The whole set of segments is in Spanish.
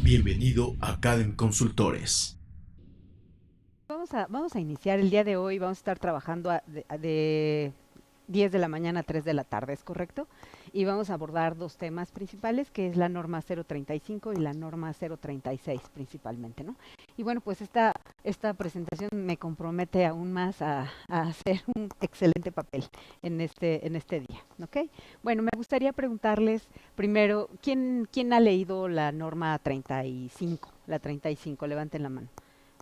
Bienvenido a Academy Consultores. Vamos a iniciar el día de hoy, vamos a estar trabajando de 10 de la mañana a 3 de la tarde, ¿es correcto? Y vamos a abordar dos temas principales, que es la norma 035 y la norma 036 principalmente, ¿no? Y bueno, pues esta presentación me compromete aún más a hacer un excelente papel en este día, ¿ok? Bueno, me gustaría preguntarles primero, ¿quién ha leído la norma 35? La 35, levanten la mano.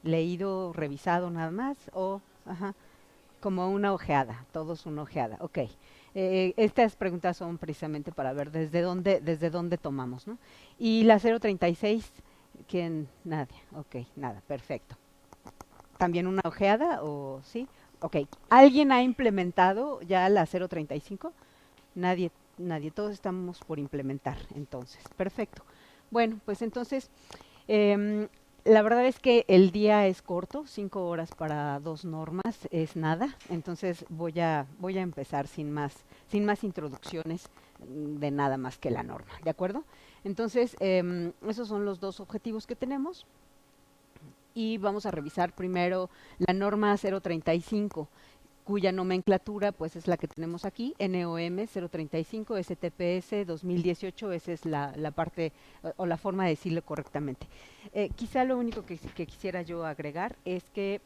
¿Leído, revisado nada más o ajá, como una ojeada, todos una ojeada? Ok. Estas preguntas son precisamente para ver desde dónde tomamos, ¿no? Y la 036, ¿quién? Nadie. Ok, nada, perfecto. ¿También una ojeada o sí? Ok. ¿Alguien ha implementado ya la 035? Nadie, nadie. Todos estamos por implementar, entonces. Perfecto. Bueno, pues entonces Em, la verdad es que el día es corto, 5 horas para dos normas es nada, entonces voy a empezar sin más introducciones de nada más que la norma, ¿de acuerdo? Entonces, esos son los dos objetivos que tenemos y vamos a revisar primero la norma 035, cuya nomenclatura pues es la que tenemos aquí, NOM 035 STPS 2018, esa es la parte o la forma de decirlo correctamente. Quizá lo único que quisiera yo agregar es que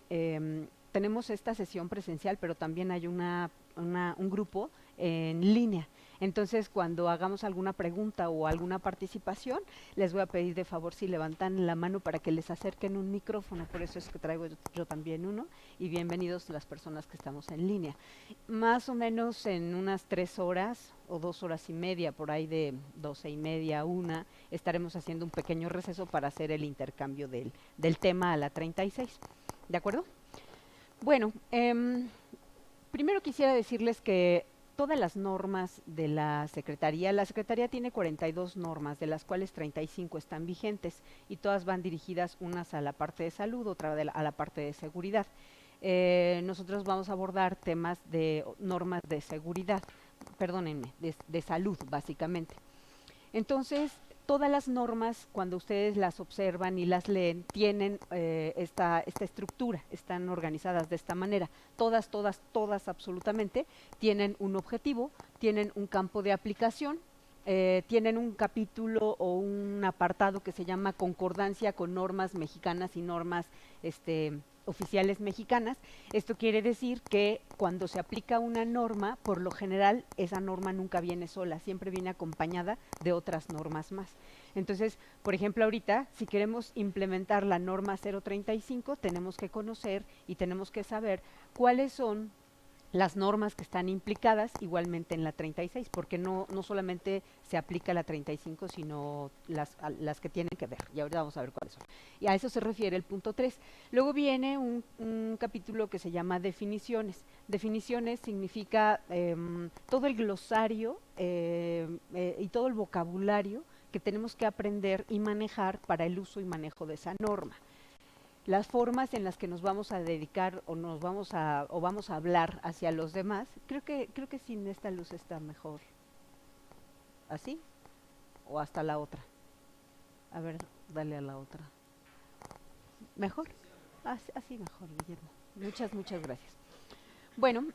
tenemos esta sesión presencial, pero también hay un grupo en línea. Entonces, cuando hagamos alguna pregunta o alguna participación, les voy a pedir de favor si levantan la mano para que les acerquen un micrófono, por eso es que traigo yo también uno, y bienvenidos las personas que estamos en línea. Más o menos en unas 3 horas o 2 horas y media, por ahí de 12:30 a 1, estaremos haciendo un pequeño receso para hacer el intercambio del tema a la 36. ¿De acuerdo? Bueno, primero quisiera decirles que todas las normas de la Secretaría tiene 42 normas, de las cuales 35 están vigentes y todas van dirigidas unas a la parte de salud, otra a la parte de seguridad. Nosotros vamos a abordar temas de normas de seguridad, perdónenme, de salud básicamente. Entonces, todas las normas, cuando ustedes las observan y las leen, tienen esta estructura, están organizadas de esta manera. Todas absolutamente tienen un objetivo, tienen un campo de aplicación, tienen un capítulo o un apartado que se llama concordancia con normas mexicanas y normas oficiales mexicanas. Esto quiere decir que cuando se aplica una norma, por lo general esa norma nunca viene sola, siempre viene acompañada de otras normas más. Entonces, por ejemplo, ahorita, si queremos implementar la norma 035, tenemos que conocer y tenemos que saber cuáles son las normas que están implicadas igualmente en la 36, porque no solamente se aplica la 35, sino las que tienen que ver. Y ahorita vamos a ver cuáles son. Y a eso se refiere el punto 3. Luego viene un capítulo que se llama definiciones. Definiciones significa todo el glosario y todo el vocabulario que tenemos que aprender y manejar para el uso y manejo de esa norma. Las formas en las que nos vamos a dedicar o vamos a hablar hacia los demás, creo que sin esta luz está mejor. ¿Así? ¿O hasta la otra? A ver, dale a la otra. ¿Mejor? Así mejor, Guillermo. Muchas gracias. Bueno,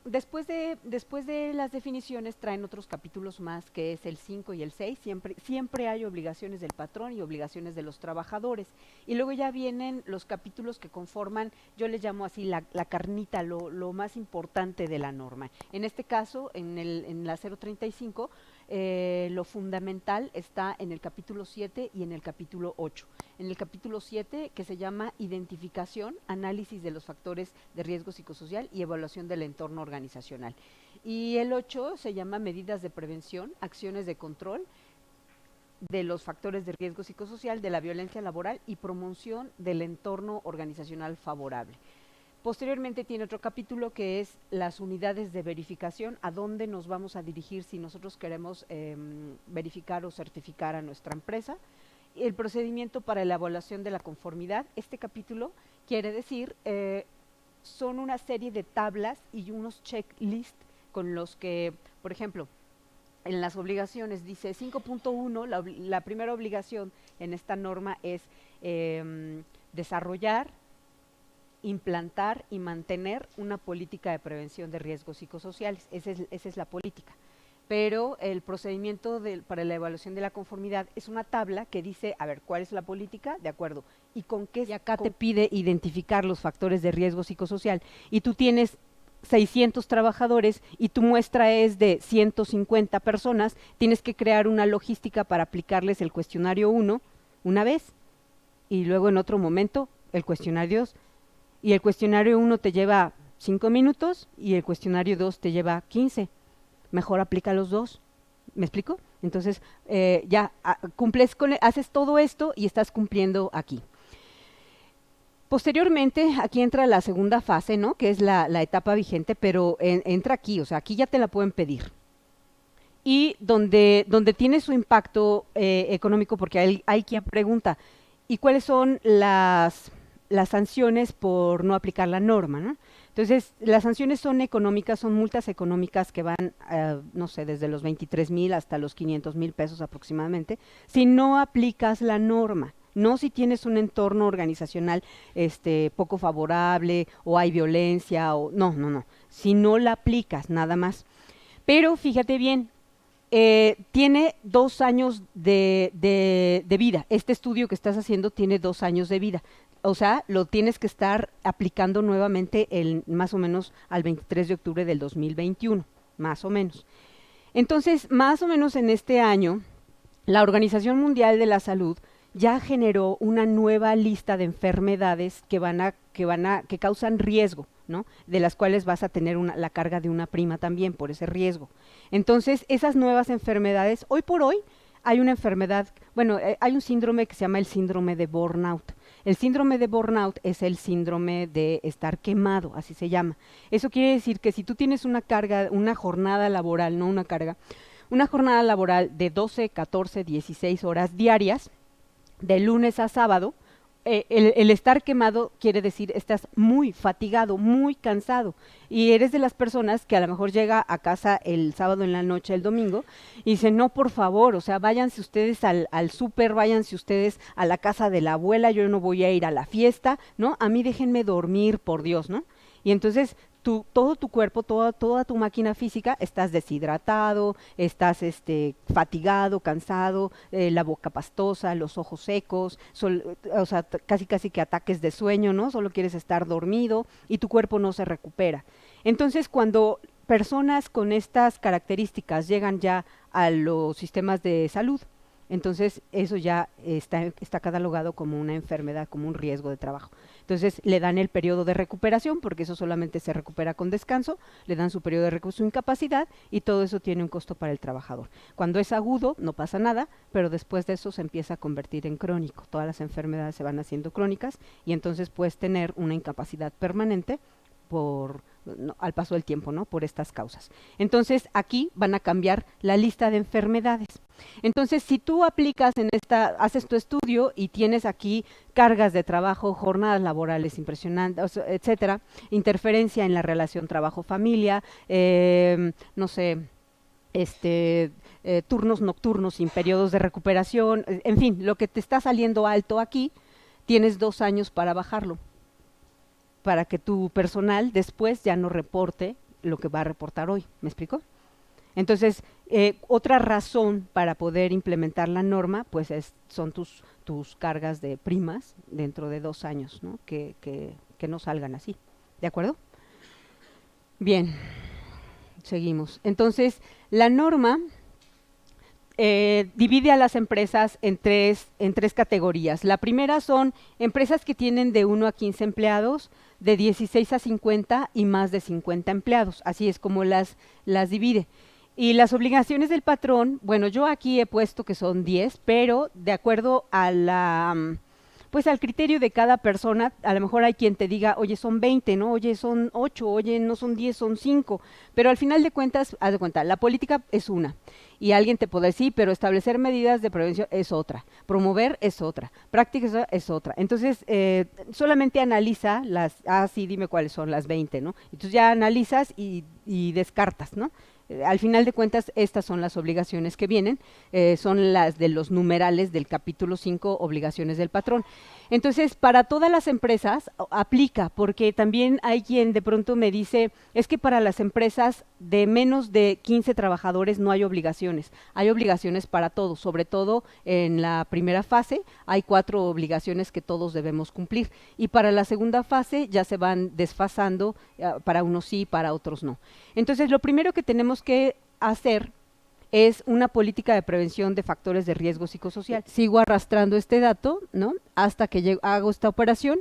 después de las definiciones traen otros capítulos más, que es el 5 y el 6. Siempre hay obligaciones del patrón y obligaciones de los trabajadores. Y luego ya vienen los capítulos que conforman, yo les llamo así la carnita, lo más importante de la norma. En este caso, en la 035, lo fundamental está en el capítulo 7 y en el capítulo 8. En el capítulo 7, que se llama Identificación, Análisis de los Factores de Riesgo Psicosocial y Evaluación del Entorno Organizacional. Y el 8 se llama Medidas de Prevención, Acciones de Control de los factores de riesgo psicosocial, de la violencia laboral y promoción del entorno organizacional favorable. Posteriormente tiene otro capítulo que es las unidades de verificación, a dónde nos vamos a dirigir si nosotros queremos verificar o certificar a nuestra empresa. El procedimiento para la evaluación de la conformidad. Este capítulo quiere decir, son una serie de tablas y unos checklists con los que, por ejemplo, en las obligaciones dice 5.1, la primera obligación en esta norma es desarrollar, implantar y mantener una política de prevención de riesgos psicosociales. Esa es la política. Pero el procedimiento para la evaluación de la conformidad es una tabla que dice, a ver, ¿cuál es la política? De acuerdo. ¿Y con qué? Y acá te pide identificar los factores de riesgo psicosocial. Y tú tienes 600 trabajadores y tu muestra es de 150 personas, tienes que crear una logística para aplicarles el cuestionario 1 una vez y luego en otro momento el cuestionario 2. Y el cuestionario 1 te lleva 5 minutos y el cuestionario 2 te lleva 15. Mejor aplica los dos. ¿Me explico? Entonces, ya cumples haces todo esto y estás cumpliendo aquí. Posteriormente, aquí entra la segunda fase, ¿no? Que es la etapa vigente, pero entra aquí, o sea, aquí ya te la pueden pedir. Y donde tiene su impacto económico, porque hay quien pregunta, ¿y cuáles son las sanciones por no aplicar la norma, ¿no? Entonces, las sanciones son económicas, son multas económicas que van, no sé, desde los 23,000 hasta los 500,000 pesos aproximadamente, si no aplicas la norma. No si tienes un entorno organizacional poco favorable o hay violencia o no, si no la aplicas nada más. Pero fíjate bien, tiene 2 años de vida. Este estudio que estás haciendo tiene 2 años de vida. O sea, lo tienes que estar aplicando nuevamente más o menos al 23 de octubre del 2021, más o menos. Entonces, más o menos en este año, la Organización Mundial de la Salud ya generó una nueva lista de enfermedades que causan riesgo, ¿no? De las cuales vas a tener la carga de una prima también por ese riesgo. Entonces, esas nuevas enfermedades, hoy por hoy, hay una enfermedad, hay un síndrome que se llama el síndrome de burnout. El síndrome de burnout es el síndrome de estar quemado, así se llama. Eso quiere decir que si tú tienes una jornada laboral, no una carga, una jornada laboral de 12, 14, 16 horas diarias, de lunes a sábado, el estar quemado quiere decir estás muy fatigado, muy cansado y eres de las personas que a lo mejor llega a casa el sábado en la noche, el domingo y dice, no, por favor, o sea, váyanse ustedes al súper, váyanse ustedes a la casa de la abuela, yo no voy a ir a la fiesta, ¿no? A mí déjenme dormir, por Dios, ¿no? Y entonces todo tu cuerpo, toda tu máquina física, estás deshidratado, estás fatigado, cansado, la boca pastosa, los ojos secos, o sea, casi que ataques de sueño, ¿no? Solo quieres estar dormido y tu cuerpo no se recupera. Entonces, cuando personas con estas características llegan ya a los sistemas de salud, entonces eso ya está catalogado como una enfermedad, como un riesgo de trabajo. Entonces le dan el periodo de recuperación, porque eso solamente se recupera con descanso, le dan su periodo de recuperación, su incapacidad, y todo eso tiene un costo para el trabajador. Cuando es agudo, no pasa nada, pero después de eso se empieza a convertir en crónico. Todas las enfermedades se van haciendo crónicas y entonces puedes tener una incapacidad permanente al paso del tiempo, ¿no? Por estas causas. Entonces, aquí van a cambiar la lista de enfermedades. Entonces, si tú aplicas haces tu estudio y tienes aquí cargas de trabajo, jornadas laborales impresionantes, etcétera, interferencia en la relación trabajo-familia, no sé, turnos nocturnos sin periodos de recuperación, en fin, lo que te está saliendo alto aquí, tienes 2 años para bajarlo, para que tu personal después ya no reporte lo que va a reportar hoy. ¿Me explico? Entonces, otra razón para poder implementar la norma, pues son tus cargas de primas dentro de 2 años, ¿no? Que no salgan así. ¿De acuerdo? Bien, seguimos. Entonces, la norma divide a las empresas en tres categorías. La primera son empresas que tienen de 1 a 15 empleados, de 16 a 50 y más de 50 empleados. Así es como las divide. Y las obligaciones del patrón, bueno, yo aquí he puesto que son 10, pero de acuerdo a pues al criterio de cada persona, a lo mejor hay quien te diga, oye, son 20, ¿no? Oye, son 8, oye, no son 10, son 5. Pero al final de cuentas, haz de cuenta, la política es una. Y alguien te puede decir, sí, pero establecer medidas de prevención es otra. Promover es otra. Prácticas es otra. Entonces, solamente analiza sí, dime cuáles son las 20, ¿no? Entonces ya analizas y descartas, ¿no? Al final de cuentas, estas son las obligaciones que vienen, son las de los numerales del capítulo 5, obligaciones del patrón. Entonces, para todas las empresas aplica, porque también hay quien de pronto me dice, es que para las empresas de menos de 15 trabajadores no hay obligaciones para todos, sobre todo en la primera fase hay 4 obligaciones que todos debemos cumplir, y para la segunda fase ya se van desfasando, para unos sí, para otros no. Entonces, lo primero que tenemos que hacer es una política de prevención de factores de riesgo psicosocial. Sigo arrastrando este dato, ¿no? Hasta que hago esta operación.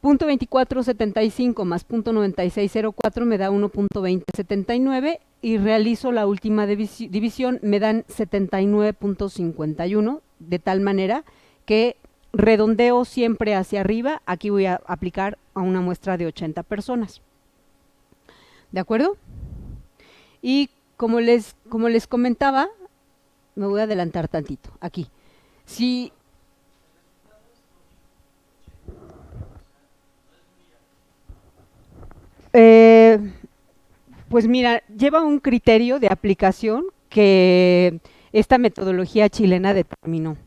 Punto 2475 más punto 9604 me da 1.2079 y realizo la última división, me dan 79.51, de tal manera que redondeo siempre hacia arriba. Aquí voy a aplicar a una muestra de 80 personas. ¿De acuerdo? Y como les comentaba, me voy a adelantar tantito, aquí. Si pues mira, lleva un criterio de aplicación que esta metodología chilena determinó.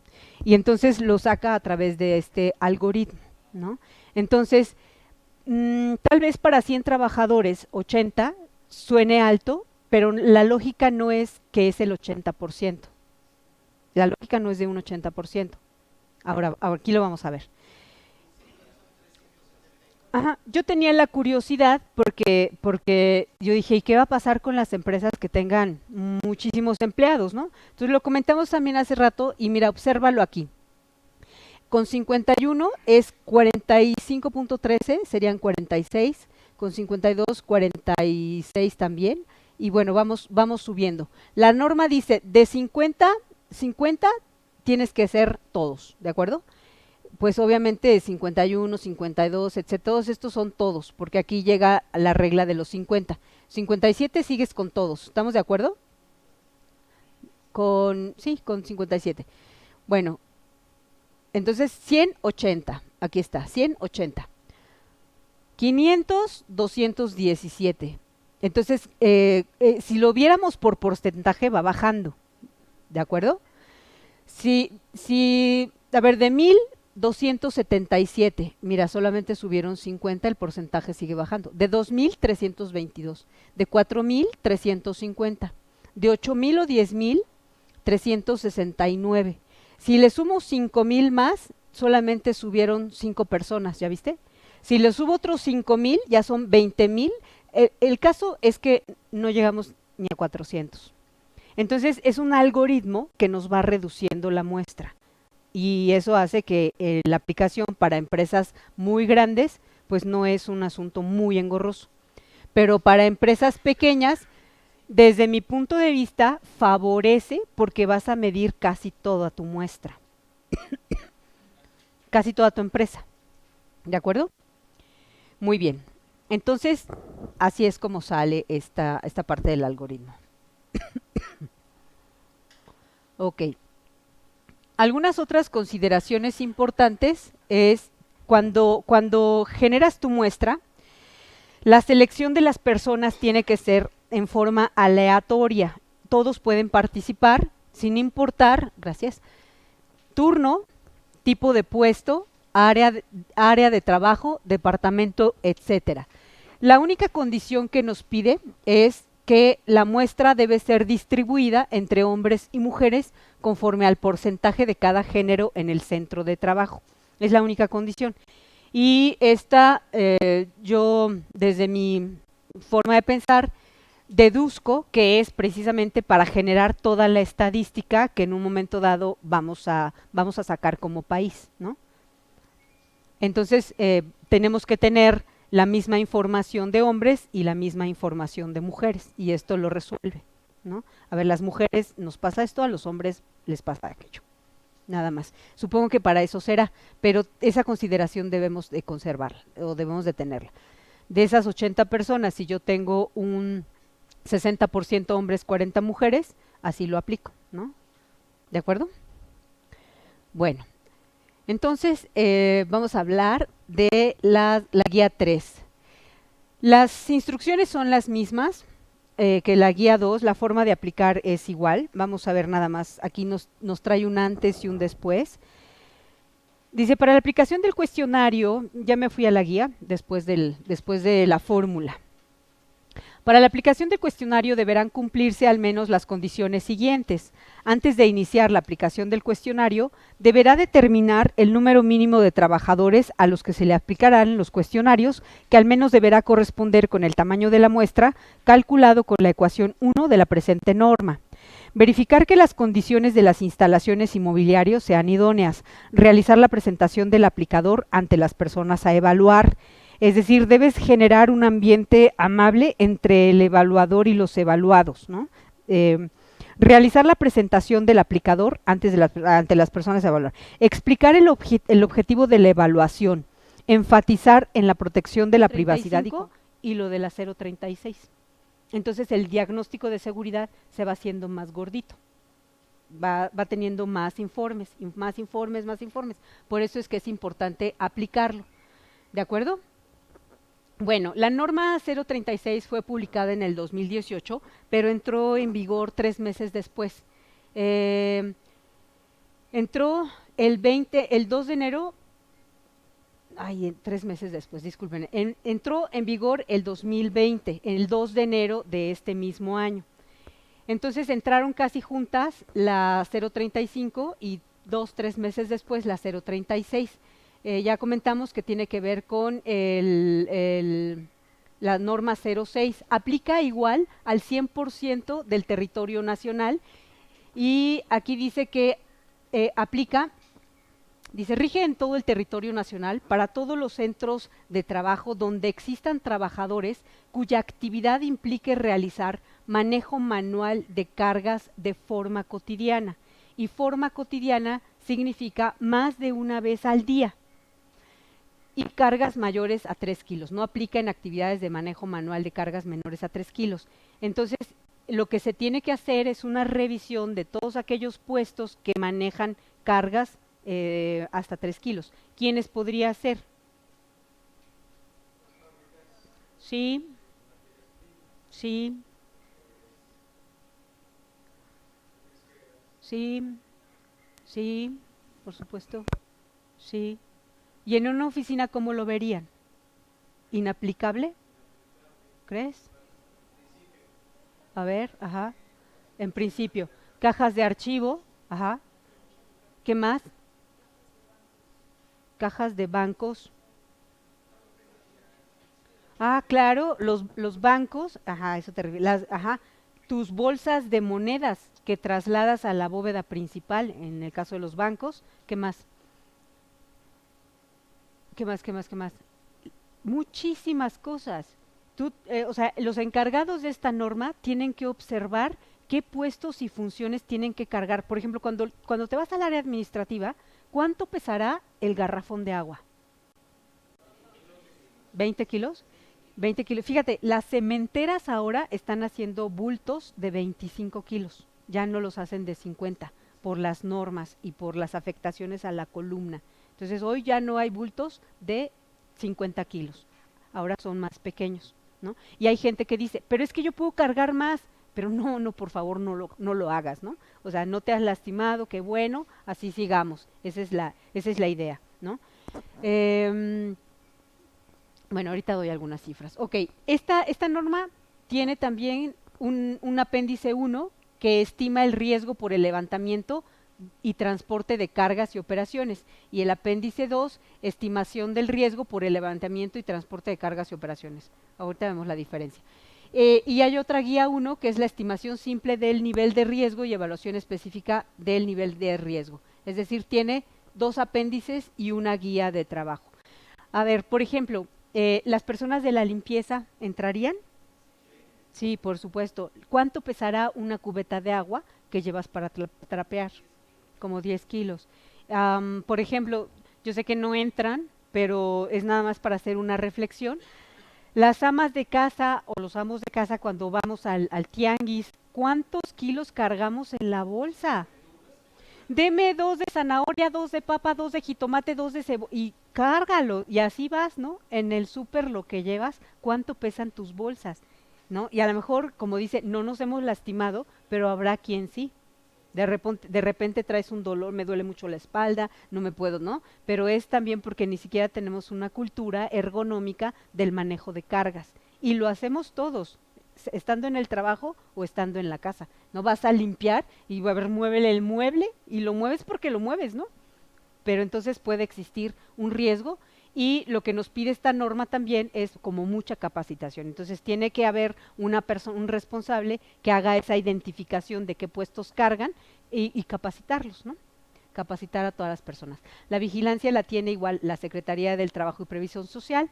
Y entonces lo saca a través de este algoritmo, ¿no? Entonces, tal vez para 100 trabajadores, 80 suene alto, pero la lógica no es que es el 80%. La lógica no es de un 80%. Ahora aquí lo vamos a ver. Ajá, yo tenía la curiosidad porque yo dije, ¿y qué va a pasar con las empresas que tengan muchísimos empleados, no? Entonces lo comentamos también hace rato y mira, obsérvalo aquí. Con 51 es 45.13, serían 46, con 52, 46 también, y bueno, vamos subiendo. La norma dice, de 50 tienes que ser todos, ¿de acuerdo? Pues obviamente 51, 52, etc. Todos estos son todos, porque aquí llega la regla de los 50. 57 sigues con todos, ¿estamos de acuerdo? Sí, con 57. Bueno, entonces 180, aquí está, 180. 500, 217. Entonces, si lo viéramos por porcentaje va bajando, ¿de acuerdo? A ver, de 1,277, mira, solamente subieron 50, el porcentaje sigue bajando. De 2,322, de 4,350, de 8,000 o 10,000, 369. Si le sumo 5,000 más, solamente subieron 5 personas, ¿ya viste? Si le subo otros 5,000, ya son 20,000. El caso es que no llegamos ni a 400. Entonces, es un algoritmo que nos va reduciendo la muestra. Y eso hace que la aplicación para empresas muy grandes, pues no es un asunto muy engorroso. Pero para empresas pequeñas, desde mi punto de vista, favorece porque vas a medir casi toda tu muestra. Casi toda tu empresa. ¿De acuerdo? Muy bien. Entonces, así es como sale esta parte del algoritmo. Ok. Algunas otras consideraciones importantes es cuando generas tu muestra, la selección de las personas tiene que ser en forma aleatoria. Todos pueden participar sin importar, gracias, turno, tipo de puesto, área de trabajo, departamento, etcétera. La única condición que nos pide es que la muestra debe ser distribuida entre hombres y mujeres conforme al porcentaje de cada género en el centro de trabajo. Es la única condición. Y esta, yo desde mi forma de pensar, deduzco que es precisamente para generar toda la estadística que en un momento dado vamos a sacar como país, ¿no? Entonces, tenemos que tener la misma información de hombres y la misma información de mujeres, y esto lo resuelve, ¿no? A ver, las mujeres nos pasa esto, a los hombres les pasa aquello, nada más. Supongo que para eso será, pero esa consideración debemos de conservarla, o debemos de tenerla. De esas 80 personas, si yo tengo un 60% hombres, 40 mujeres, así lo aplico, ¿no? ¿De acuerdo? Bueno, entonces vamos a hablar de la guía 3. Las instrucciones son las mismas. que la guía 2, la forma de aplicar es igual. Vamos a ver nada más, aquí nos trae un antes y un después. Dice, para la aplicación del cuestionario, ya me fui a la guía después de la fórmula. Para la aplicación del cuestionario deberán cumplirse al menos las condiciones siguientes. Antes de iniciar la aplicación del cuestionario, deberá determinar el número mínimo de trabajadores a los que se le aplicarán los cuestionarios, que al menos deberá corresponder con el tamaño de la muestra, calculado con la ecuación 1 de la presente norma. Verificar que las condiciones de las instalaciones y mobiliario sean idóneas. Realizar la presentación del aplicador ante las personas a evaluar. Es decir, debes generar un ambiente amable entre el evaluador y los evaluados, ¿no? Realizar la presentación del aplicador ante las personas a evaluar. Explicar el objetivo de la evaluación. Enfatizar en la protección de la privacidad y lo de la 036. Entonces el diagnóstico de seguridad se va haciendo más gordito. Va teniendo más informes. Por eso es que es importante aplicarlo. ¿De acuerdo? Bueno, la norma 036 fue publicada en el 2018, pero entró en vigor 3 meses después. Entró el 2 de enero, 3 meses después, disculpen, entró en vigor el 2020, el 2 de enero de este mismo año. Entonces entraron casi juntas la 035 y 2-3 meses después la 036. Ya comentamos que tiene que ver con la norma 06. Aplica igual al 100% del territorio nacional y aquí dice que rige en todo el territorio nacional para todos los centros de trabajo donde existan trabajadores cuya actividad implique realizar manejo manual de cargas de forma cotidiana. Y forma cotidiana significa más de una vez al día. Y cargas mayores a 3 kilos. No aplica en actividades de manejo manual de cargas menores a 3 kilos. Entonces, lo que se tiene que hacer es una revisión de todos aquellos puestos que manejan cargas hasta 3 kilos. ¿Quiénes podría ser? Sí, sí, sí, sí, por supuesto, sí. ¿Y en una oficina cómo lo verían? ¿Inaplicable? ¿Crees? A ver, ajá. En principio, cajas de archivo, ajá. ¿Qué más? Cajas de bancos. Ah, claro, los bancos, ajá, eso te refieres, ajá, tus bolsas de monedas que trasladas a la bóveda principal, en el caso de los bancos. ¿Qué más? ¿Qué más? Muchísimas cosas. O sea, los encargados de esta norma tienen que observar qué puestos y funciones tienen que cargar. Por ejemplo, cuando te vas al área administrativa, ¿cuánto pesará el garrafón de agua? ¿20 kilos? 20 kilos. Fíjate, las cementeras ahora están haciendo bultos de 25 kilos. Ya no los hacen de 50 por las normas y por las afectaciones a la columna. Entonces, hoy ya no hay bultos de 50 kilos. Ahora son más pequeños, ¿no? Y hay gente que dice, pero es que yo puedo cargar más. Pero no, por favor, no lo hagas, ¿no? O sea, no te has lastimado, qué bueno, así sigamos. Esa es la idea, ¿no? Bueno, ahorita doy algunas cifras. Ok, esta norma tiene también un apéndice 1 que estima el riesgo por el levantamiento y transporte de cargas y operaciones. Y el apéndice 2, estimación del riesgo por el levantamiento y transporte de cargas y operaciones. Ahorita vemos la diferencia. Y hay otra guía 1 que es la estimación simple del nivel de riesgo y evaluación específica del nivel de riesgo. Es decir, tiene 2 apéndices y una guía de trabajo. A ver, por ejemplo, ¿las personas de la limpieza entrarían? Sí, por supuesto. ¿Cuánto pesará una cubeta de agua que llevas para trapear? Como 10 kilos. Por ejemplo, yo sé que no entran, pero es nada más para hacer una reflexión. Las amas de casa o los amos de casa cuando vamos al tianguis, ¿cuántos kilos cargamos en la bolsa? Deme 2 de zanahoria, 2 de papa, 2 de jitomate, 2 de cebolla y cárgalo. Y así vas, ¿no? En el súper lo que llevas, ¿cuánto pesan tus bolsas? ¿no? Y a lo mejor, como dice, no nos hemos lastimado, pero habrá quien sí. De repente traes un dolor, me duele mucho la espalda, no me puedo, ¿no? Pero es también porque ni siquiera tenemos una cultura ergonómica del manejo de cargas. Y lo hacemos todos, estando en el trabajo o estando en la casa. No vas a limpiar y va a ver, muévele el mueble y lo mueves porque lo mueves, ¿no? Pero entonces puede existir un riesgo y lo que nos pide esta norma también es como mucha capacitación. Entonces tiene que haber una persona, un responsable que haga esa identificación de qué puestos cargan y capacitarlos, ¿no? Capacitar a todas las personas. La vigilancia la tiene igual la Secretaría del Trabajo y Previsión Social.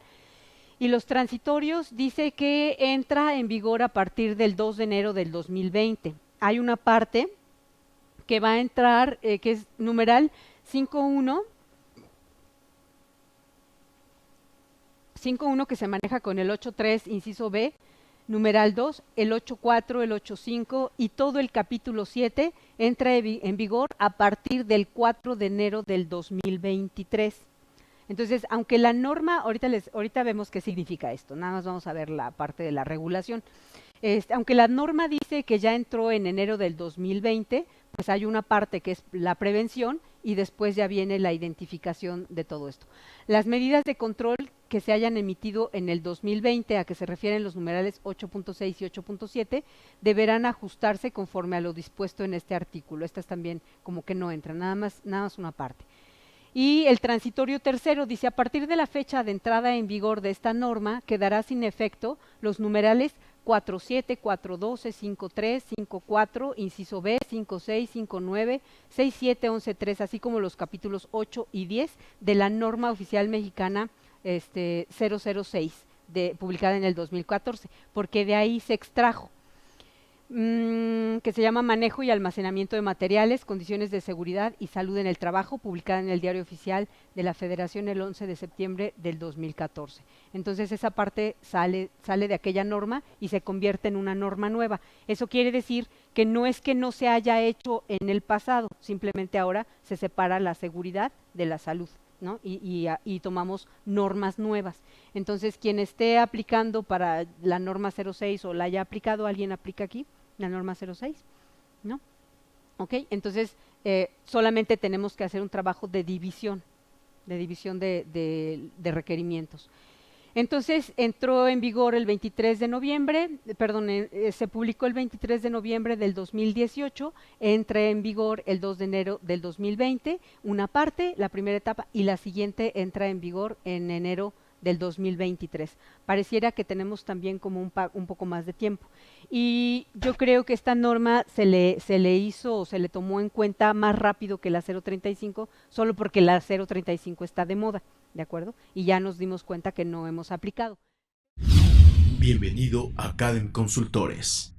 Y los transitorios dice que entra en vigor a partir del 2 de enero del 2020. Hay una parte que va a entrar, que es numeral 5.1, 5.1 que se maneja con el 8.3, inciso B, numeral 2, el 8.4, el 8.5 y todo el capítulo 7 entra en vigor a partir del 4 de enero del 2023. Entonces, aunque la norma, ahorita vemos qué significa esto, nada más vamos a ver la parte de la regulación. Aunque la norma dice que ya entró en enero del 2020, pues hay una parte que es la prevención y después ya viene la identificación de todo esto. Las medidas de control que se hayan emitido en el 2020, a que se refieren los numerales 8.6 y 8.7, deberán ajustarse conforme a lo dispuesto en este artículo. Estas también como que no entran, nada más una parte. Y el transitorio tercero dice, a partir de la fecha de entrada en vigor de esta norma, quedará sin efecto los numerales 4.7, 4.12, 5.3, 5.4, inciso B, 5.6, 5.9, 6.7, 11.3, así como los capítulos 8 y 10 de la norma oficial mexicana 006, publicada en el 2014, porque de ahí se extrajo. Que se llama Manejo y Almacenamiento de Materiales, Condiciones de Seguridad y Salud en el Trabajo, publicada en el Diario Oficial de la Federación el 11 de septiembre del 2014. Entonces esa parte sale de aquella norma y se convierte en una norma nueva. Eso quiere decir que no es que no se haya hecho en el pasado, simplemente ahora se separa la seguridad de la salud, ¿no? Y tomamos normas nuevas. Entonces, quien esté aplicando para la norma 06 o la haya aplicado, ¿alguien aplica aquí? La norma 06, ¿no? Ok, entonces solamente tenemos que hacer un trabajo de división de requerimientos. Entonces entró en vigor el 23 de noviembre, se publicó el 23 de noviembre del 2018, entra en vigor el 2 de enero del 2020, una parte, la primera etapa, y la siguiente entra en vigor en enero del 2023. Pareciera que tenemos también como un poco más de tiempo. Y yo creo que esta norma se le hizo o se le tomó en cuenta más rápido que la 035, solo porque la 035 está de moda, ¿de acuerdo? Y ya nos dimos cuenta que no hemos aplicado. Bienvenido a Academ Consultores.